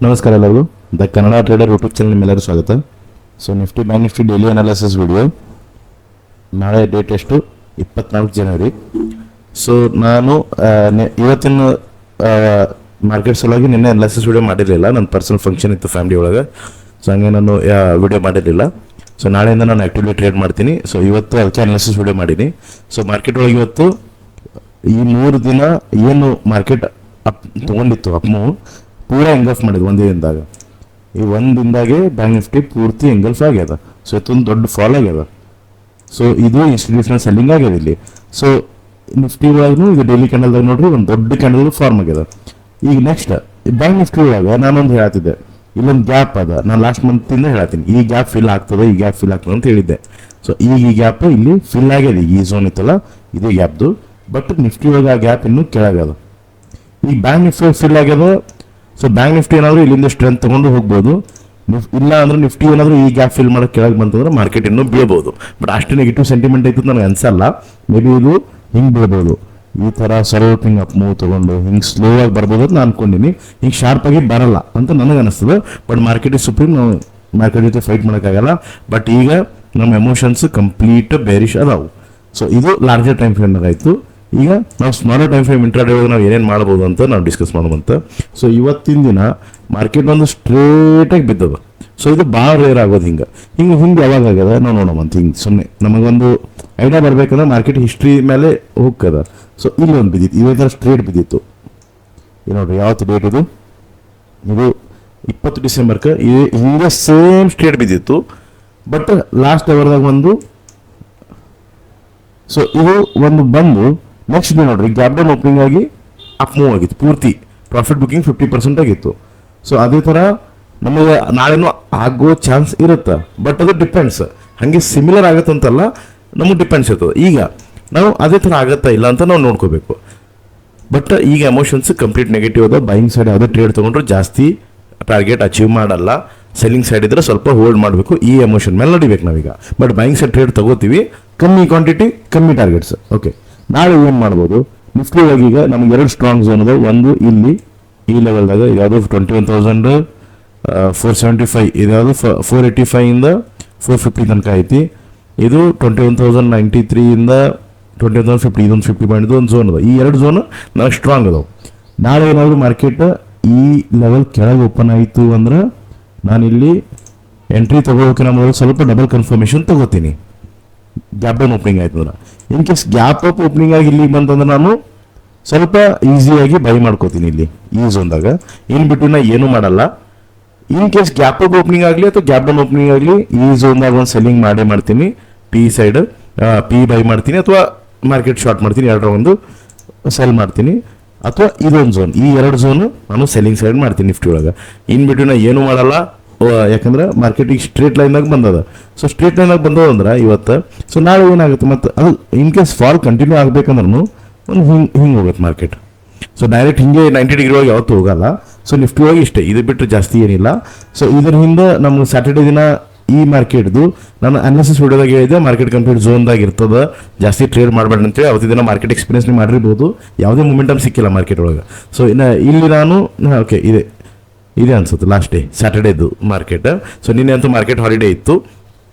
ನಮಸ್ಕಾರ ಎಲ್ಲರಿಗೂ. The Kannada trader YouTube channel ನಿಮ್ಮೆಲ್ಲರೂ ಸ್ವಾಗತ. So Nifty bank Nifty daily analysis video. ನಾಳೆ ಡೇಟ್ ಎಷ್ಟು? 24 ಜನವರಿ. ಸೊ ನಾನು ಇವತ್ತಿನ ಮಾರ್ಕೆಟ್ ಸಲುವಾಗಿ ನಿನ್ನೆ ಅನಾಲಿಸಿಸ್ ವಿಡಿಯೋ ಮಾಡಿರಲಿಲ್ಲ. ನನ್ನ ಪರ್ಸನಲ್ ಫಂಕ್ಷನ್ ಇತ್ತು ಫ್ಯಾಮಿಲಿ ಒಳಗೆ. ಸೊ ಹಂಗೆ ನಾನು ವಿಡಿಯೋ ಮಾಡಿರಲಿಲ್ಲ. ಸೊ ನಾಳೆಯಿಂದ ನಾನು ಆ್ಯಕ್ಟಿವ್ಲಿ ಟ್ರೇಡ್ ಮಾಡ್ತೀನಿ. ಸೊ ಇವತ್ತು ಅದಕ್ಕೆ ಅನಾಲಿಸಿಸ್ ವಿಡಿಯೋ ಮಾಡೀನಿ. ಸೊ ಮಾರ್ಕೆಟ್ ಒಳಗೆ ಇವತ್ತು ಈ 3 ದಿನ ಏನು ಮಾರ್ಕೆಟ್ ಅಪ್ ತೊಗೊಂಡಿತ್ತು, ಅಪ್ಮು ಪೂರಾ ಎಂಗಲ್ಫ್ ಮಾಡಿದ್ರು ಒಂದೇ ದಿನದಾಗ. ಈ ಒಂದು ದಿನದಾಗೆ ಬ್ಯಾಂಕ್ ನಿಫ್ಟಿ ಪೂರ್ತಿ ಎಂಗಲ್ಫ್ ಆಗ್ಯದ. ಸೊ ಇದೊಂದು ದೊಡ್ಡ ಫಾಲ್ ಆಗ್ಯದ. ಸೊ ಇದು ಇನ್ಸ್ಟಿಟ್ಯೂಷನಲ್ ಸೆಲ್ಲಿಂಗ್ ಆಗ್ಯದ ಇಲ್ಲಿ. ಸೊ ನಿಫ್ಟಿ ಒಳಗೂ ಇದು ಡೈಲಿ ಕ್ಯಾಂಡಲ್ದಾಗ ನೋಡ್ರಿ ಒಂದು ದೊಡ್ಡ ಕ್ಯಾಂಡಲ್ ಫಾರ್ಮ್ ಆಗ್ಯದ. ಈಗ ನೆಕ್ಸ್ಟ್ ಬ್ಯಾಂಕ್ ನಿಫ್ಟಿ ಒಳಗೆ ನಾನೊಂದು ಹೇಳ್ತಿದ್ದೆ, ಇಲ್ಲೊಂದು ಗ್ಯಾಪ್ ಅದ. ನಾನು ಲಾಸ್ಟ್ ಮಂತಿಂದ ಹೇಳ್ತೀನಿ ಈ ಗ್ಯಾಪ್ ಫಿಲ್ ಆಗ್ತದೆ, ಈ ಗ್ಯಾಪ್ ಫಿಲ್ ಆಗ್ತದೆ ಅಂತ ಹೇಳಿದ್ದೆ. ಸೊ ಈಗ ಈ ಗ್ಯಾಪ್ ಇಲ್ಲಿ ಫಿಲ್ ಆಗ್ಯದ. ಈ ಝೋನ್ ಇತ್ತಲ್ಲ ಇದು ಗ್ಯಾಪ್ದು. ಬಟ್ ನಿಫ್ಟಿ ಒಳಗೆ ಆ ಗ್ಯಾಪ್ ಇನ್ನೂ ಕೆಳಗದ. ಈಗ ಬ್ಯಾಂಕ್ ನಿಫ್ಟಿ ಫಿಲ್ ಆಗ್ಯದ. ಸೊ ಬ್ಯಾಂಕ್ ನಿಫ್ಟಿ ಏನಾದರೂ ಇಲ್ಲಿಂದ ಸ್ಟ್ರೆಂತ್ ತೊಗೊಂಡು ಹೋಗ್ಬೋದು. ಇಲ್ಲ ಅಂದ್ರೆ ನಿಫ್ಟಿ ಏನಾದರೂ ಈ ಗ್ಯಾಪ್ ಫಿಲ್ ಮಾಡೋಕೆ ಕೆಳಗೆ ಬಂತಂದ್ರೆ ಮಾರ್ಕೆಟ್ ಇನ್ನೂ ಬೀಳ್ಬೋದು. ಬಟ್ ಅಷ್ಟು ನೆಗೆಟಿವ್ ಸೆಂಟಿಮೆಂಟ್ ಐತೆ ನನಗೆ ಅನ್ಸಲ್ಲ. ಮೇ ಬಿ ಇದು ಹಿಂಗೆ ಬೀಳ್ಬೋದು. ಈ ಥರ ಸ್ವಲ್ಪ ಹಿಂಗೆ ಅಪ್ ಮೂವ್ ತೊಗೊಂಡು ಹಿಂಗೆ ಸ್ಲೋ ಆಗಿ ಬರ್ಬೋದು ಅಂತ ನಾನು ಅನ್ಕೊಂಡಿನಿ. ಹಿಂಗೆ ಶಾರ್ಪಾಗಿ ಬರಲ್ಲ ಅಂತ ನನಗೆ ಅನಿಸ್ತದೆ. But market is supreme. ನಾವು ಮಾರ್ಕೆಟ್ ಜೊತೆ ಫೈಟ್ ಮಾಡೋಕ್ಕಾಗಲ್ಲ. ಬಟ್ ಈಗ ನಮ್ಮ ಎಮೋಷನ್ಸ್ ಕಂಪ್ಲೀಟ್ ಬೇರಿಶ್ ಅದಾವು. ಸೊ ಇದು ಲಾರ್ಜರ್ ಟೈಮ್ ಫ್ರೇಮ್ನಾಗ ಆಯಿತು. ಈಗ ನಾವು ಸ್ಮಾಲರ್ ಟೈಮ್ ಫ್ರೇಮ್ ಇಂಟ್ರಾಡೇ ಒಳಗೆ ನಾವು ಏನೇನು ಮಾಡ್ಬೋದು ಅಂತ ನಾವು ಡಿಸ್ಕಸ್ ಮಾಡೋದಂತ. ಸೊ ಇವತ್ತಿನ ದಿನ ಮಾರ್ಕೆಟ್ ಒಂದು ಸ್ಟ್ರೇಟಾಗಿ ಬಿದ್ದದ. ಸೊ ಇದು ಭಾಳ ರೇರ್ ಆಗೋದು. ಹಿಂಗೆ ಯಾವಾಗ ಆಗ್ಯದ ನಾವು ನೋಡೋಮಂತ. ಹಿಂಗೆ ಸುಮ್ಮನೆ ನಮಗೊಂದು ಐಡಿಯಾ ಬರಬೇಕಂದ್ರೆ ಮಾರ್ಕೆಟ್ ಹಿಸ್ಟ್ರಿ ಮೇಲೆ ಹೋಗ್ತದ. ಸೊ ಇಲ್ಲಿ ಒಂದು ಬಿದ್ದಿತ್ತು, ಇವತ್ತರ ಸ್ಟ್ರೇಟ್ ಬಿದ್ದಿತ್ತು. ಇದು ನೋಡ್ರಿ ಯಾವತ್ತು ಡೇಟ್ ಇದು 20 ಡಿಸೆಂಬರ್ಗೆ ಹಿಂಗೆ ಸೇಮ್ ಸ್ಟ್ರೇಟ್ ಬಿದ್ದಿತ್ತು. ಬಟ್ ಲಾಸ್ಟ್ ಅವರ್ದಾಗ ಒಂದು ಸೊ ಇದು ಒಂದು ಬಂದು ನೆಕ್ಸ್ಟ್ ಡೇ ನೋಡ್ರಿ ಗ್ಯಾಪ್ ಡೌನ್ ಓಪನಿಂಗ್ ಆಗಿ ಅಪ್ ಮೂವ್ ಆಗಿತ್ತು. ಪೂರ್ತಿ ಪ್ರಾಫಿಟ್ ಬುಕಿಂಗ್ 50% ಆಗಿತ್ತು. ಸೊ ಅದೇ ಥರ ನಮಗೆ ನಾಳೆನೂ ಆಗೋ ಚಾನ್ಸ್ ಇರುತ್ತೆ. ಬಟ್ ಅದು ಡಿಪೆಂಡ್ಸ್. ಹಾಗೆ ಸಿಮಿಲರ್ ಆಗುತ್ತಂತಲ್ಲ, ನಮಗೆ ಡಿಪೆಂಡ್ಸ್ ಇರ್ತದೆ. ಈಗ ನಾವು ಅದೇ ಥರ ಆಗತ್ತಾ ಇಲ್ಲ ಅಂತ ನಾವು ನೋಡ್ಕೋಬೇಕು. ಬಟ್ ಈಗ ಎಮೋಷನ್ಸ್ ಕಂಪ್ಲೀಟ್ ನೆಗೆಟಿವ್ ಅದ. ಬೈಯಿಂಗ್ ಸೈಡ್ ಯಾವುದೇ ಟ್ರೇಡ್ ತೊಗೊಂಡ್ರು ಜಾಸ್ತಿ ಟಾರ್ಗೆಟ್ ಅಚೀವ್ ಮಾಡಲ್ಲ. ಸೆಲ್ಲಿಂಗ್ ಸೈಡ್ ಇದ್ರೆ ಸ್ವಲ್ಪ ಹೋಲ್ಡ್ ಮಾಡಬೇಕು. ಈ ಎಮೋಷನ್ ಮೇಲೆ ನಡಿಬೇಕು ನಾವೀಗ. ಬಟ್ ಬೈಯಿಂಗ್ ಸೈಡ್ ಟ್ರೇಡ್ ತಗೋತೀವಿ, ಕಮ್ಮಿ ಕ್ವಾಂಟಿಟಿ ಕಮ್ಮಿ ಟಾರ್ಗೆಟ್ಸ್. ಓಕೆ, ನಾಳೆ ಏನು ಮಾಡ್ಬೋದು? ನಿಫ್ಟಿ ಒಳಗೆ ಈಗ ನಮ್ಗೆ 2 ಸ್ಟ್ರಾಂಗ್ ಝೋನ್ ಅದ. ಒಂದು ಇಲ್ಲಿ ಈ ಲೆವೆಲ್ದಾಗ ಯಾವುದು 21,475, ಇದ್ಯಾವುದು 485 ಇಂದ 450 ತನಕ ಐತಿ. ಇದು 21,093 ಇಂದ 21,050, ಇದೊಂದು 50 ಪಾಯಿಂಟ್ ಒಂದು ಝೋನ್ ಅದ. ಈ 2 ಝೋನ್ ನನಗೆ ಸ್ಟ್ರಾಂಗ್ ಅದಾವೆ. ನಾಳೆ ಏನಾದರೂ ಮಾರ್ಕೆಟ್ ಈ ಲೆವೆಲ್ ಕೆಳಗೆ ಓಪನ್ ಆಯಿತು ಅಂದ್ರೆ ನಾನು ಇಲ್ಲಿ ಎಂಟ್ರಿ ತಗೋಬೇಕಿನ ಮೊದಲು ಸ್ವಲ್ಪ ಡಬಲ್ ಕನ್ಫರ್ಮೇಷನ್ ತಗೋತೀನಿ. ಗ್ಯಾಪ್ ಡೌನ್ ಓಪನಿಂಗ್ ಆಯ್ತು ಅಂದ್ರೆ, in case gap up opening ಆಗಿ ಇಲ್ಲಿ ಬಂತಂದ್ರೆ ನಾನು ಸ್ವಲ್ಪ ಈಸಿಯಾಗಿ ಬೈ ಮಾಡ್ಕೋತೀನಿ ಇಲ್ಲಿ ಈ ಝೋನ್ದಾಗ. ಇನ್ ಬಿಟ್ಟು ನಾ ಏನೂ ಮಾಡಲ್ಲ. In case gap up opening ಆಗಲಿ ಅಥವಾ ಗ್ಯಾಪ್ ಡೌನ್ ಓಪನಿಂಗ್ ಆಗಲಿ ಈ ಝೋನ್ದಾಗ ಒಂದು ಸೆಲ್ಲಿಂಗ್ ಮಾಡೇ ಮಾಡ್ತೀನಿ. ಪಿ ಸೈಡ್ ಪಿ ಬೈ ಮಾಡ್ತೀನಿ ಅಥವಾ ಮಾರ್ಕೆಟ್ ಶಾರ್ಟ್ ಮಾಡ್ತೀನಿ. 2ರ ಒಂದು ಸೆಲ್ ಮಾಡ್ತೀನಿ. ಅಥವಾ ಇದೊಂದು ಝೋನ್, ಈ 2 ಝೋನು ನಾನು ಸೆಲ್ಲಿಂಗ್ ಸೈಡ್ ಮಾಡ್ತೀನಿ ನಿಫ್ಟಿ ಒಳಗೆ. ಇನ್ ಬಿಟ್ಟು ನಾ ಏನೂ ಮಾಡಲ್ಲ. ಯಾಕಂದ್ರೆ ಮಾರ್ಕೆಟಿಗೆ ಸ್ಟ್ರೇಟ್ ಲೈನಾಗ ಬಂದದ. ಸೊ ಸ್ಟ್ರೇಟ್ ಲೈನಾಗ ಬಂದದಂದ್ರೆ ಇವತ್ತು. ಸೊ ನಾಳೆ ಏನಾಗುತ್ತೆ ಮತ್ತು ಅದು ಇನ್ ಕೇಸ್ ಫಾಲ್ ಕಂಟಿನ್ಯೂ ಆಗ್ಬೇಕಂದ್ರೂ ಒಂದು ಹಿಂಗೆ ಹೋಗುತ್ತೆ ಮಾರ್ಕೆಟ್. ಸೊ ಡೈರೆಕ್ಟ್ ಹಿಂಗೆ 90 ಡಿಗ್ರಿ ಒಳಗೆ ಯಾವತ್ತೂ ಹೋಗಲ್ಲ. ಸೊ ನಿಫ್ಟಿ ಒಳಗೆ ಇಷ್ಟೇ, ಇದು ಬಿಟ್ಟರೆ ಜಾಸ್ತಿ ಏನಿಲ್ಲ. ಸೊ ಇದರ ಹಿಂದೆ ನಮ್ಗೆ ಸ್ಯಾಟರ್ಡೇ ದಿನ ಈ ಮಾರ್ಕೆಟ್ದು ನಾನು ಅನಾಲಿಸಿಸ್ ವಿಡಿಯೋದಾಗ ಹೇಳಿದೆ, ಮಾರ್ಕೆಟ್ ಕಂಪ್ಲೀಟ್ ಝೋನ್ದಾಗ ಇರ್ತದೆ, ಜಾಸ್ತಿ ಟ್ರೇಡ್ ಮಾಡಬೇಡ ಅಂತೇಳಿ. ಅವತ್ತು ದಿನ ಮಾರ್ಕೆಟ್ ಎಕ್ಸ್ಪೀರಿಯನ್ಸ್ ನೀವು ಮಾಡಿರ್ಬೋದು. ಯಾವುದೇ ಮೂಮೆಂಟಮ್ ಸಿಕ್ಕಿಲ್ಲ ಮಾರ್ಕೆಟ್ ಒಳಗೆ. ಸೊ ಇನ್ನು ಇಲ್ಲಿ ನಾನು ಓಕೆ ಇದೆ ಅನ್ಸುತ್ತೆ ಲಾಸ್ಟ್ ಡೇ ಸ್ಯಾಟರ್ಡೇದು ಮಾರ್ಕೆಟ್. ಸೊ ನಿನ್ನೆ ಅಂತೂ ಮಾರ್ಕೆಟ್ ಹಾಲಿಡೇ ಇತ್ತು.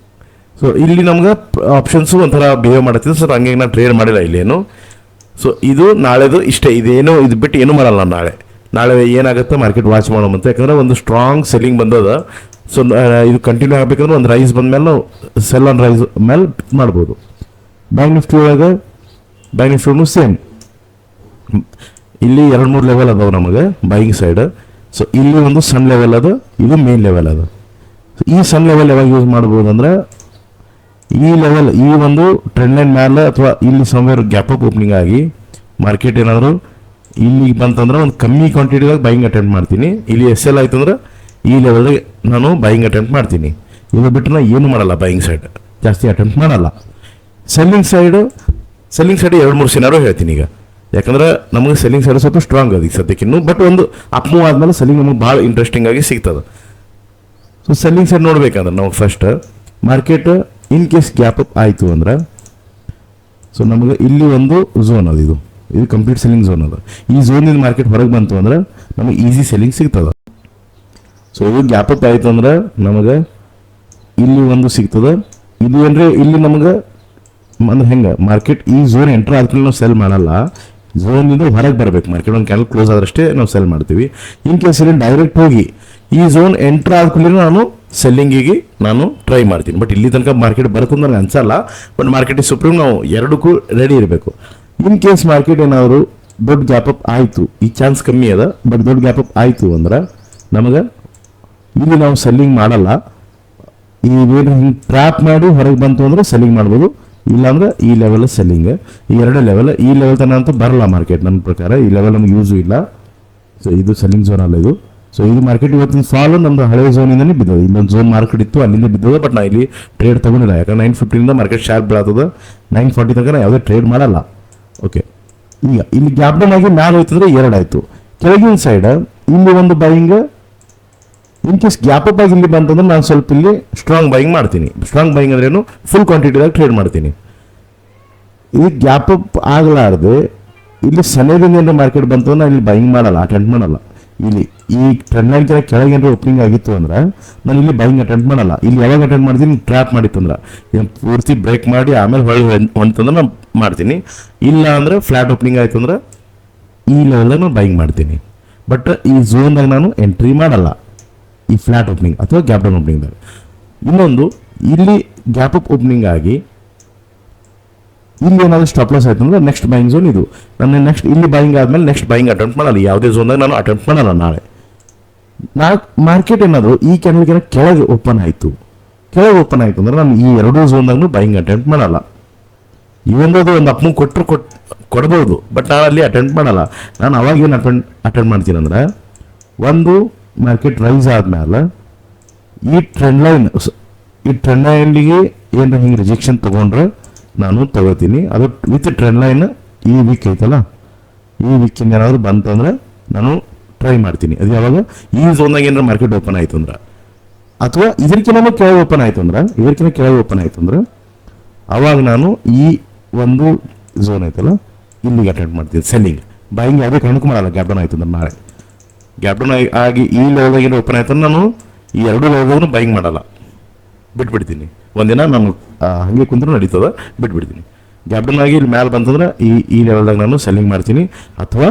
ಸೊ ಇಲ್ಲಿ ನಮ್ಗೆ ಆಪ್ಷನ್ಸು ಒಂಥರ ಬಿಹೇವ್ ಮಾಡತ್ತಿದ್ದು. ಸೊ ಹಂಗೆ ನಾನು ಟ್ರೇಡ್ ಮಾಡಿಲ್ಲ ಇಲ್ಲೇನು. ಸೊ ಇದು ನಾಳೆದು ಇಷ್ಟೇ. ಇದೇನು ಇದು ಬಿಟ್ಟು ಏನೂ ಮಾಡಲ್ಲ ನಾನು. ನಾಳೆ ಏನಾಗುತ್ತೆ ಮಾರ್ಕೆಟ್ ವಾಚ್ ಮಾಡೋಮಂತ. ಯಾಕಂದ್ರೆ ಒಂದು ಸ್ಟ್ರಾಂಗ್ ಸೆಲ್ಲಿಂಗ್ ಬಂದದ. ಸೊ ಇದು ಕಂಟಿನ್ಯೂ ಆಗಬೇಕಂದ್ರೆ ಒಂದು ರೈಸ್ ಬಂದ ಮೇಲೆ ನಾವು ಸೆಲ್ ಆನ್ ರೈಸ್ ಮೇಲೆ ಮಾಡ್ಬೋದು. ಬ್ಯಾಂಕ್ ನಿಫ್ಟಿ ಒಳಗೆ ಬ್ಯಾಂಕ್ ನಿಫ್ಟಿನೂ ಸೇಮ್. ಇಲ್ಲಿ 2-3 ಲೆವೆಲ್ ಅದಾವೆ ನಮಗೆ ಬೈಯಿಂಗ್ ಸೈಡ್. ಸೊ ಇಲ್ಲಿ ಒಂದು ಸಣ್ಣ ಲೆವೆಲ್ ಅದ, ಇದು ಮೇನ್ ಲೆವೆಲ್ ಅದ. ಈ ಸಣ್ಣ ಲೆವೆಲ್ ಯಾವಾಗ ಯೂಸ್ ಮಾಡ್ಬೋದು ಅಂದ್ರೆ ಈ ಲೆವೆಲ್, ಈ ಒಂದು ಟ್ರೆಂಡ್ ಲೈನ್ ಮೇಲೆ ಅಥವಾ ಇಲ್ಲಿ ಸಮ್ವೇರ್ ಗ್ಯಾಪ್ ಅಪ್ ಓಪನಿಂಗ್ ಆಗಿ ಮಾರ್ಕೆಟ್ ಏನಾದರೂ ಇಲ್ಲಿ ಬಂತಂದ್ರೆ ಒಂದು ಕಮ್ಮಿ ಕ್ವಾಂಟಿಟಿದಾಗ ಬೈಯಿಂಗ್ ಅಟೆಂಪ್ಟ್ ಮಾಡ್ತೀನಿ. ಇಲ್ಲಿ SL ಆಯ್ತು ಅಂದ್ರೆ ಈ ಲೆವೆಲ್ದಾಗ ನಾನು ಬೈಯಿಂಗ್ ಅಟೆಂಪ್ಟ್ ಮಾಡ್ತೀನಿ. ಇದು ಬಿಟ್ಟರೆ ನಾನು ಏನು ಮಾಡಲ್ಲ, ಬೈಯಿಂಗ್ ಸೈಡ್ ಜಾಸ್ತಿ ಅಟೆಂಪ್ಟ್ ಮಾಡಲ್ಲ. ಸೆಲ್ಲಿಂಗ್ ಸೈಡ್ 2-3 ಸಿನಾರೋ ಹೇಳ್ತೀನಿ ಈಗ. ಯಾಕಂದ್ರೆ ನಮಗೆ ಸೆಲ್ಲಿಂಗ್ ಸೈಡ್ ಸ್ವಲ್ಪ ಸ್ಟ್ರಾಂಗ್ ಅದ ಈಗ ಸದ್ಯಕ್ಕಿನ್ನು. ಬಟ್ ಒಂದು ಅಪ್ ಮೂವ್ ಆದಮೇಲೆ ಸೆಲ್ಲಿಂಗ್ ನಮಗೆ ಭಾಳ ಇಂಟ್ರೆಸ್ಟಿಂಗ್ ಆಗಿ ಸಿಗ್ತದೆ. ಸೊ ಸೆಲ್ಲಿಂಗ್ ಸೈಡ್ ನೋಡ್ಬೇಕಂದ್ರೆ ನಾವು first market in case gap up ಆಯಿತು ಅಂದ್ರೆ, ಸೊ ನಮಗೆ ಇಲ್ಲಿ ಒಂದು ಝೋನ್ ಅದು, ಇದು ಕಂಪ್ಲೀಟ್ ಸೆಲ್ಲಿಂಗ್ ಝೋನ್ ಅದ. ಈ ಝೋನಿಂದ ಮಾರ್ಕೆಟ್ ಹೊರಗೆ ಬಂತು ಅಂದ್ರೆ ನಮಗೆ ಈಸಿ ಸೆಲ್ಲಿಂಗ್ ಸಿಗ್ತದೆ. ಸೊ ಇದು ಗ್ಯಾಪ್ ಅಪ್ ಆಯ್ತು ಅಂದ್ರೆ ನಮಗೆ ಇಲ್ಲಿ ಒಂದು ಸಿಗ್ತದೆ. ಇದು ಏನ್ರಿ ಇಲ್ಲಿ ನಮಗೆ ಅಂದ್ರೆ ಹೆಂಗೆ ಮಾರ್ಕೆಟ್ ಈ ಝೋನ್ ಎಂಟರ್ ಆದ್ಮೇಲೆ ನಾವು ಸೆಲ್ ಮಾಡಲ್ಲ, ಝೋನಿಂದ ಹೊರಗೆ ಬರಬೇಕು. ಮಾರ್ಕೆಟ್ ಒಂದು ಕ್ಯಾಂಡಲ್ ಕ್ಲೋಸ್ ಆದ್ರಷ್ಟೇ ನಾವು ಸೆಲ್ ಮಾಡ್ತೀವಿ. ಇನ್ ಕೇಸ್ ಇಲ್ಲಿ ಡೈರೆಕ್ಟ್ ಹೋಗಿ ಈ ಝೋನ್ ಎಂಟರ್ ಆದ್ಮೇಲೆ ನಾನು ಸೆಲ್ಲಿಂಗಿಗೆ ನಾನು ಟ್ರೈ ಮಾಡ್ತೀನಿ. ಬಟ್ ಇಲ್ಲಿ ತನಕ ಮಾರ್ಕೆಟ್ ಬರುತ್ತೆ ನನಗೆ ಅನ್ಸಲ್ಲ. ಬಟ್ ಮಾರ್ಕೆಟ್ ಸುಪ್ರೀಂ ನಾವು ಎರಡಕ್ಕೂ ರೆಡಿ ಇರಬೇಕು. ಇನ್ ಕೇಸ್ ಮಾರ್ಕೆಟ್ ಏನಾದರೂ ದೊಡ್ಡ ಗ್ಯಾಪ್ ಅಪ್ ಆಯಿತು, ಈ ಚಾನ್ಸ್ ಕಮ್ಮಿ ಅದ, ಬಟ್ ದೊಡ್ಡ ಗ್ಯಾಪ್ ಅಪ್ ಆಯಿತು ಅಂದ್ರೆ ನಮಗೆ ಇಲ್ಲಿ ನಾವು ಸೆಲ್ಲಿಂಗ್ ಮಾಡಲ್ಲ. ಈ ಏನು ಹಿಂಗೆ ಟ್ರ್ಯಾಪ್ ಮಾಡಿ ಹೊರಗೆ ಬಂತು ಅಂದ್ರೆ ಸೆಲ್ಲಿಂಗ್ ಮಾಡ್ಬೋದು, ಇಲ್ಲಾಂದ್ರೆ ಈ ಲೆವೆಲ್ ಸೆಲ್ಲಿಂಗ್. ಈ ಎರಡು ಲೆವೆಲ್, ಈ ಲೆವೆಲ್ ತನಕ ಅಂತೂ ಬರಲ್ಲ ಮಾರ್ಕೆಟ್ ನನ್ನ ಪ್ರಕಾರ. ಈ ಲೆವೆಲ್ ನಮ್ಗೆ ಯೂಸು ಇಲ್ಲ. ಸೊ ಇದು ಸೆಲ್ಲಿಂಗ್ ಝೋನ್ ಅಲ್ಲ ಇದು. ಸೊ ಇದು ಮಾರ್ಕೆಟ್ ಇವತ್ತಿನ ಫಾಲು ನಮ್ದು ಹಳೆ ಝೋನಿಂದನೇ ಬಿದ್ದೋದು. ಇಲ್ಲೊಂದು ಝೋನ್ ಮಾರ್ಕೆಟ್ ಇತ್ತು, ಅಲ್ಲಿಂದ ಬಿದ್ದೋದು. ಬಟ್ ನಾ ಇಲ್ಲಿ ಟ್ರೇಡ್ ತಗೊಂಡಿಲ್ಲ, ಯಾಕಂದ್ರೆ 950 ಮಾರ್ಕೆಟ್ ಶಾರ್ಪ್ ಬೀಳತ್ತದ. 940 ತನಕ ನಾ ಯಾವುದೇ ಟ್ರೇಡ್ ಮಾಡಲ್ಲ. ಓಕೆ, ಈಗ ಇಲ್ಲಿ ಗ್ಯಾಪ್ ಡೌನ್ ಆಗಿ ಮ್ಯಾಲೆ ಹೋಯ್ತಂದ್ರೆ 2 ಆಯಿತು. ಕೆಳಗಿನ ಸೈಡ್ ಇಲ್ಲಿ ಒಂದು buying, in case gap up ಆಗಿ ಇಲ್ಲಿ ಬಂತಂದ್ರೆ ನಾನು ಸ್ವಲ್ಪ ಇಲ್ಲಿ ಸ್ಟ್ರಾಂಗ್ ಬೈಯಿಂಗ್ ಮಾಡ್ತೀನಿ. ಸ್ಟ್ರಾಂಗ್ ಬೈಯಿಂಗ್ ಅಂದ್ರೆ ಏನು, ಫುಲ್ ಕ್ವಾಂಟಿಟಿದಾಗ ಟ್ರೇಡ್ ಮಾಡ್ತೀನಿ. ಈ ಗ್ಯಾಪ್ ಅಪ್ ಆಗಲಾರ್ದೆ ಇಲ್ಲಿ ಸನೇದಿಂದ ಏನಾರ ಮಾರ್ಕೆಟ್ ಬಂತು ನಾನು ಇಲ್ಲಿ ಬೈಯಿಂಗ್ ಮಾಡಲ್ಲ, ಅಟೆಂಡ್ ಮಾಡಲ್ಲ. ಇಲ್ಲಿ ಈ ಟ್ರೆಂಡ್ ಲೈನ್ ಕೆಳಗೆ ಏನಾರ ಓಪನಿಂಗ್ ಆಗಿತ್ತು ಅಂದ್ರೆ ನಾನು ಇಲ್ಲಿ ಬೈಯಿಂಗ್ ಅಟೆಂಡ್ ಮಾಡಲ್ಲ. ಇಲ್ಲಿ ಯಾವಾಗ ಅಟೆಂಡ್ ಮಾಡ್ತೀನಿ, ಟ್ರ್ಯಾಪ್ ಮಾಡಿತ್ತು ಅಂದ್ರೆ ಪೂರ್ತಿ ಬ್ರೇಕ್ ಮಾಡಿ ಆಮೇಲೆ ಹೊಂತಂದ್ರೆ ನಾನು ಮಾಡ್ತೀನಿ. ಇಲ್ಲ ಅಂದ್ರೆ ಫ್ಲಾಟ್ ಓಪನಿಂಗ್ ಆಯ್ತು ಅಂದ್ರೆ ಈ ಲೆವೆಲ್ದಾಗ ನಾನು ಬೈಯಿಂಗ್ ಮಾಡ್ತೀನಿ. ಬಟ್ ಈ ಝೋನ್ದಾಗ ನಾನು ಎಂಟ್ರಿ ಮಾಡಲ್ಲ, ಈ ಫ್ಲಾಟ್ ಓಪನಿಂಗ್ ಅಥವಾ ಗ್ಯಾಪ್ ಡೌನ್ ಓಪನಿಂಗ್ದಾಗ. ಇನ್ನೊಂದು, ಇಲ್ಲಿ ಗ್ಯಾಪ್ ಅಪ್ ಓಪನಿಂಗ್ ಆಗಿ ಇಲ್ಲಿ ಏನಾದರೂ ಸ್ಟಾಪ್ ಲಾಸ್ ಆಯ್ತು ಅಂದ್ರೆ ನೆಕ್ಸ್ಟ್ ಬೈಯಿಂಗ್ ಝೋನ್ ಇದು. ನಾನು ನೆಕ್ಸ್ಟ್ ಇಲ್ಲಿ ಬೈಯಿಂಗ್ ಆದಮೇಲೆ ನೆಕ್ಸ್ಟ್ ಬೈಯಿಂಗ್ ಅಟೆಂಪ್ಟ್ ಮಾಡಲ್ಲ, ಯಾವುದೇ ಝೋನ್ದಾಗ ನಾನು ಅಟೆಂಪ್ಟ್ ಮಾಡಲ್ಲ. ನಾಳೆ ಮಾರ್ಕೆಟ್ ಏನಾದರೂ ಈ ಕ್ಯಾಂಡಲ್ಗೆ ಕೆಳಗೆ ಓಪನ್ ಆಯಿತು ಅಂದ್ರೆ ನಾನು ಈ ಎರಡೂ ಝೋನ್ದಾಗೂ ಬೈಯಿಂಗ್ ಅಟೆಂಪ್ಟ್ ಮಾಡಲ್ಲ. ಇವೆಂದು ಅದು ಒಂದು ಅಪ್ಮೂ ಕೊಡ್ಬೋದು, ಬಟ್ ನಾನು ಅಲ್ಲಿ ಅಟೆಂಡ್ ಮಾಡಲ್ಲ. ನಾನು ಅವಾಗ ಏನು ಅಟೆಂಡ್ ಮಾಡ್ತೀನಿ ಅಂದ್ರೆ, ಒಂದು ಮಾರ್ಕೆಟ್ ರೈಸ್ ಆದ್ಮೇಲೆ ಈ ಟ್ರೆಂಡ್ ಲೈನ್ಗೆ ಏನಾರ ಹಿಂಗೆ ರಿಜೆಕ್ಷನ್ ತೊಗೊಂಡ್ರೆ ನಾನು ತಗೋತೀನಿ. ಅದು ವಿತ್ ಟ್ರೆಂಡ್ ಲೈನ್ ಈ ವೀಕ್ ಐತಲ್ಲ, ಈ ವೀಕಿಂದ ಏನಾದರೂ ಬಂತಂದ್ರೆ ನಾನು ಟ್ರೈ ಮಾಡ್ತೀನಿ. ಅದು ಯಾವಾಗ ಈ ಝೋನ್ದಾಗ ಏನಾರ ಮಾರ್ಕೆಟ್ ಓಪನ್ ಆಯ್ತು ಅಂದ್ರೆ, ಅಥವಾ ಇದಕ್ಕಿಂತ ಕೆಳಗೆ ಓಪನ್ ಆಯ್ತು ಅಂದ್ರೆ ಅವಾಗ ನಾನು ಈ ಒಂದು ಝೋನ್ ಐತಲ್ಲ ಇಲ್ಲಿಗೆ ಅಟೆಂಡ್ ಮಾಡ್ತೀನಿ ಸೆಲ್ಲಿಂಗ್. ಬೈಯಿಂಗ್ ಯಾವುದೇ ಕಾರಣಕ್ಕೂ ಮಾಡಲ್ಲ ಗ್ಯಾಪ್ ಡೌನ್ ಆಯ್ತು ಅಂದ್ರೆ. ನಾಳೆ ಗ್ಯಾಪ್ ಡೌನ್ ಆಗಿ ಈ ಲೆವೆಲ್ದಾಗ ಏನು ಓಪನ್ ಆಯ್ತು ಅಂದ್ರೆ ನಾನು ಈ ಎರಡು ಲೆವೆಲ್ದಾಗೂ ಬೈಯಿಂಗ್ ಮಾಡಲ್ಲ, ಬಿಟ್ಬಿಡ್ತೀನಿ. ಒಂದಿನ ನಾನು ಹಾಗೆ ಕುಂತ್ರೂ ನಡೀತದ, ಬಿಟ್ಬಿಡ್ತೀನಿ. ಗ್ಯಾಪ್ ಡೌನ್ ಆಗಿ ಇಲ್ಲಿ ಮ್ಯಾಲೆ ಬಂತಂದ್ರೆ ಈ ಲೆವೆಲ್ದಾಗ ನಾನು ಸೆಲ್ಲಿಂಗ್ ಮಾಡ್ತೀನಿ. ಅಥವಾ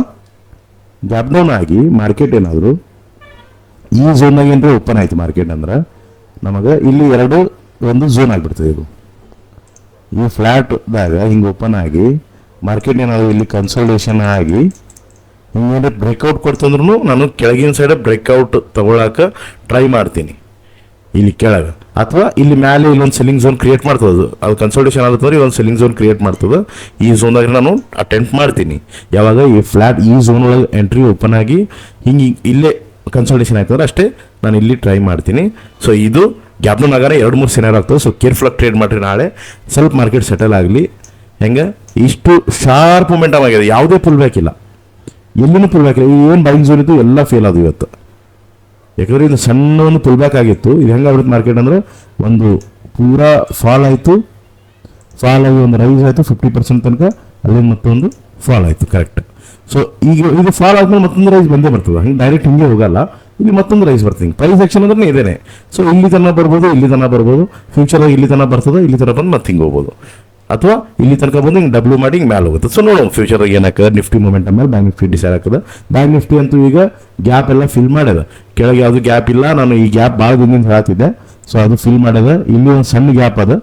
ಗ್ಯಾಪ್ ಡೌನ್ ಆಗಿ ಮಾರ್ಕೆಟ್ ಏನಾದರೂ ಈ ಝೋನ್ನಾಗ ಏನಾರ ಓಪನ್ ಆಯ್ತು ಮಾರ್ಕೆಟ್ ಅಂದ್ರೆ ನಮಗೆ ಇಲ್ಲಿ ಒಂದು ಝೋನ್ ಆಗಿಬಿಡ್ತದೆ. ಇದು ಈ ಫ್ಲ್ಯಾಟ್ದಾಗ ಹಿಂಗೆ ಓಪನ್ ಆಗಿ ಮಾರ್ಕೆಟ್ ಏನಾದರೂ ಇಲ್ಲಿ ಕನ್ಸಲ್ಟೇಷನ್ ಆಗಿ ಹಿಂಗೇನಾರ ಬ್ರೇಕ್ಔಟ್ ಕೊಡ್ತಂದ್ರೂ ನಾನು ಕೆಳಗಿನ ಸೈಡ್ ಬ್ರೇಕ್ಔಟ್ ತಗೊಳಕ್ಕೆ ಟ್ರೈ ಮಾಡ್ತೀನಿ ಇಲ್ಲಿ ಕೆಳಗೆ. ಅಥವಾ ಇಲ್ಲಿ ಮೇಲೆ ಇಲ್ಲೊಂದು ಸೆಲ್ಲಿಂಗ್ ಝೋನ್ ಕ್ರಿಯೇಟ್ ಮಾಡ್ತದೆ. ಅದು ಕನ್ಸಲ್ಟೇಷನ್ ಆಗುತ್ತಂದ್ರೆ ಇದೊಂದು ಸೆಲ್ಲಿಂಗ್ ಝೋನ್ ಕ್ರಿಯೇಟ್ ಮಾಡ್ತದೆ. ಈ ಝೋನ್ದಾಗ ನಾನು ಅಟೆಂಪ್ಟ್ ಮಾಡ್ತೀನಿ. ಯಾವಾಗ ಈ ಫ್ಲ್ಯಾಟ್ ಈ ಝೋನ್ ಒಳಗೆ ಎಂಟ್ರಿ ಓಪನ್ ಆಗಿ ಹಿಂಗೆ ಇಲ್ಲೇ ಕನ್ಸಲ್ಟೇಷನ್ ಆಯ್ತಂದ್ರೆ ಅಷ್ಟೇ ನಾನು ಇಲ್ಲಿ ಟ್ರೈ ಮಾಡ್ತೀನಿ. ಸೊ ಇದು ಗ್ಯಾಪ್ ಡೌನ್ ಆಗಾರ 2-3 ಸಿನಾರಿಯೋ ಆಗ್ತದೆ. ಸೊ ಕೇರ್ಫುಲ್ಲಾಗಿ ಟ್ರೇಡ್ ಮಾಡಿರಿ. ನಾಳೆ ಸ್ವಲ್ಪ ಮಾರ್ಕೆಟ್ ಸೆಟಲ್ ಆಗಲಿ. ಹೆಂಗೆ ಇಷ್ಟು ಶಾರ್ಪ್ ಮೊಮೆಂಟಮ್ ಆಗಿದೆ, ಯಾವುದೇ ಪುಲ್ ಬ್ಯಾಕ್ ಇಲ್ಲ, ಎಲ್ಲಿನೂ ಪುಲ್ ಬ್ಯಾಕ್ ಇಲ್ಲ. ಏನು ಬೈಯಿಂಗ್ ಝೋನ್ ಇತ್ತು ಎಲ್ಲ ಫೇಲ್ ಆದವು ಇವತ್ತು. ಯಾಕಂದರೆ ಇದು ಸಣ್ಣ ಒಂದು ಪುಲ್ ಬ್ಯಾಕ್ ಆಗಿತ್ತು. ಇದು ಹೆಂಗೆ ಆಗ್ಬಿಡುತ್ತೆ ಮಾರ್ಕೆಟ್ ಅಂದರೆ, ಒಂದು ಪೂರಾ ಫಾಲ್ ಆಯಿತು, ಫಾಲ್ ಆಗಿ ಒಂದು ರೈಸ್ ಆಯಿತು 50% ತನಕ, ಅಲ್ಲಿಂದ ಮತ್ತೊಂದು ಫಾಲ್ ಆಯಿತು. ಕರೆಕ್ಟ್. ಸೊ ಈಗ ಫಾಲ್ ಆದ್ಮೇಲೆ ಮತ್ತೊಂದು ರೈಸ್ ಬಂದೇ ಬರ್ತದೆ. ಹಂಗೆ ಡೈರೆಕ್ಟ್ ಹಿಂಗೆ ಹೋಗಲ್ಲ, ಇಲ್ಲಿ ಮತ್ತೊಂದು ರೈಸ್ ಬರ್ತದೆ. ಪ್ರೈಸ್ ಆಕ್ಷನ್ ಅಂದ್ರೆ ಇದೇನೆ. ಸೊ ಇಲ್ಲಿ ತನಕ ಬರ್ಬೋದು, ಫ್ಯೂಚರಾಗಿ ಇಲ್ಲಿ ತನಕ ಬರ್ತದೆ, ಇಲ್ಲಿ ತನಕ ಬಂದು ಮತ್ತೆ ಹಿಂಗೆ ಹೋಗ್ಬೋದು. ಅಥವಾ ಇಲ್ಲಿ ತನಕ ಬಂದು ಹಿಂಗೆ ಡಬ್ಲ್ಯೂ ಮಾಡಿ ಹಿಂಗೆ ಮ್ಯಾಲೆ ಹೋಗುತ್ತೆ. ಸೊ ನೋಡೋಣ ಫ್ಯೂಚರಾಗಿ ಏನಾಗ್ತದೆ. ನಿಫ್ಟಿ ಮೂಮೆಂಟ್ ಮೇಲೆ ಬ್ಯಾಂಕ್ ನಿಫ್ಟಿ ಡಿಸೈಡ್ ಆಗ್ತದೆ. ಬ್ಯಾಂಕ್ ನಿಫ್ಟಿ ಅಂತೂ ಈಗ ಗ್ಯಾಪ್ ಎಲ್ಲ ಫಿಲ್ ಮಾಡ್ಯದ. ಕೆಳಗೆ ಯಾವುದು ಗ್ಯಾಪ್ ಇಲ್ಲ. ನಾನು ಈ ಗ್ಯಾಪ್ ಭಾಳ ದಿನದಿಂದ ಹೇಳ್ತಿದ್ದೆ. ಸೊ ಅದು ಫಿಲ್ ಮಾಡ್ಯದ. ಇಲ್ಲಿ ಒಂದು ಸಣ್ಣ ಗ್ಯಾಪ್ ಅದ,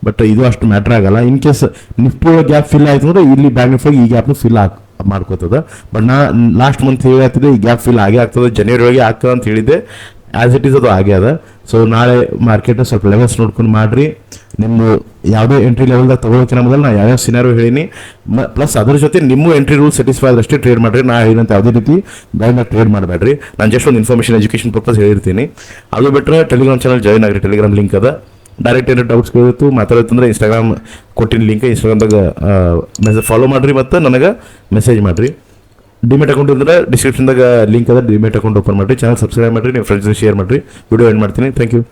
ಬಟ್ ಇದು ಅಷ್ಟು ಮ್ಯಾಟ್ರ್ ಆಗಲ್ಲ. ಇನ್ ಕೇಸ್ ನಿಫ್ಟಿ ಒಳಗೆ ಗ್ಯಾಪ್ ಫಿಲ್ ಆಯ್ತು ಅಂದ್ರೆ ಇಲ್ಲಿ ಬ್ಯಾಂಕ್ ನಿಫ್ಟಿಗೆ ಈ ಗ್ಯಾಪ್ನು ಫಿಲ್ ಮಾಡ್ಕೋತದ. ಬಟ್ ನಾ ಲಾಸ್ಟ್ ಮಂತ್ ಹೇಳ್ತಿದ್ದೆ ಈ ಗ್ಯಾಪ್ ಫಿಲ್ ಆಗೇ ಆಗ್ತದೆ, ಜನವರಿ ಒಳಗೆ ಆಗ್ತದೆ ಅಂತ ಹೇಳಿದ್ದೆ. ಆ್ಯಸ್ ಇಟ್ ಈಸ್ ಅದು ಆಗೇ ಅದ. ಸೊ ನಾಳೆ ಮಾರ್ಕೆಟ್ ಸ್ವಲ್ಪ ಲೆವೆಲ್ಸ್ ನೋಡ್ಕೊಂಡು ಮಾಡಿರಿ. ನಿಮ್ಮದು ಯಾವುದೇ ಎಂಟ್ರಿ ಲೆವೆಲ್ದಾಗ ತೊಗೊಳೋಕೆ ಮೊದಲು ನಾನು ಯಾವ್ಯಾವ ಸಿನಾರಿಯೋ ಹೇಳೀನಿ, ಪ್ಲಸ್ ಅದ್ರ ಜೊತೆ ನಿಮ್ಮ ಎಂಟ್ರಿ ರೂಲ್ ಸ್ಯಾಟಿಸ್ಫೈ ಆದಷ್ಟೇ ಟ್ರೇಡ್ ಮಾಡಿರಿ. ನಾ ಹೇಳಿದಂತೆ ಯಾವುದೇ ರೀತಿ ಬ್ಯಾಂಕ್ನಾಗ ಟ್ರೇಡ್ ಮಾಡಬೇಡ್ರಿ. ನಾನು ಜಸ್ಟ್ ಒಂದು ಇನ್ಫಾರ್ಮೇಷನ್ ಎಜುಕೇಷನ್ ಪರ್ಪಸ್ ಹೇಳಿರ್ತೀನಿ. ಅದು ಬಿಟ್ಟರೆ ಟೆಲಿಗ್ರಾಮ್ ಚಾನಲ್ ಜಾಯಿನ್ ಆಗಿರಿ. ಟೆಲಿಗ್ರಾಮ್ ಲಿಂಕ್ ಅದ. ಡೈರೆಕ್ಟ್ ಏನಾರು ಡೌಟ್ಸ್ ಕೇಳಿತ್ತು ಮಾತಾಡುತ್ತಂದ್ರೆ ಇನ್ಸ್ಟಾಗ್ರಾಮ್ ಕೊಟ್ಟಿನ ಲಿಂಕ್, ಇನ್ಸ್ಟಾಗ್ರಾಮ್ದಾಗ ಫಾಲೋ ಮಾಡಿರಿ ಮತ್ತು ನನಗೆ ಮೆಸೇಜ್ ಮಾಡಿರಿ. ಡಿಮೆಟ್ ಅಕೌಂಟ್ ಇದ್ರೆ ಡಿಸ್ಕ್ರಿಪ್ಷನ್ದಾಗ ಲಿಂಕ್ ಅದ, ಡಿಮೆಟ್ ಅಕೌಂಟ್ ಓಪನ್ ಮಾಡಿರಿ. ಚಾನಲ್ ಸಬ್ಸ್ಕ್ರೈಬ್ ಮಾಡಿರಿ, ನಿಮ್ಮ ಫ್ರೆಂಡ್ಸ್ಗೆ ಶೇರ್ ಮಾಡಿರಿ. ವಿಡಿಯೋ ಎಂಡ್ ಮಾಡ್ತೀನಿ. Thank you.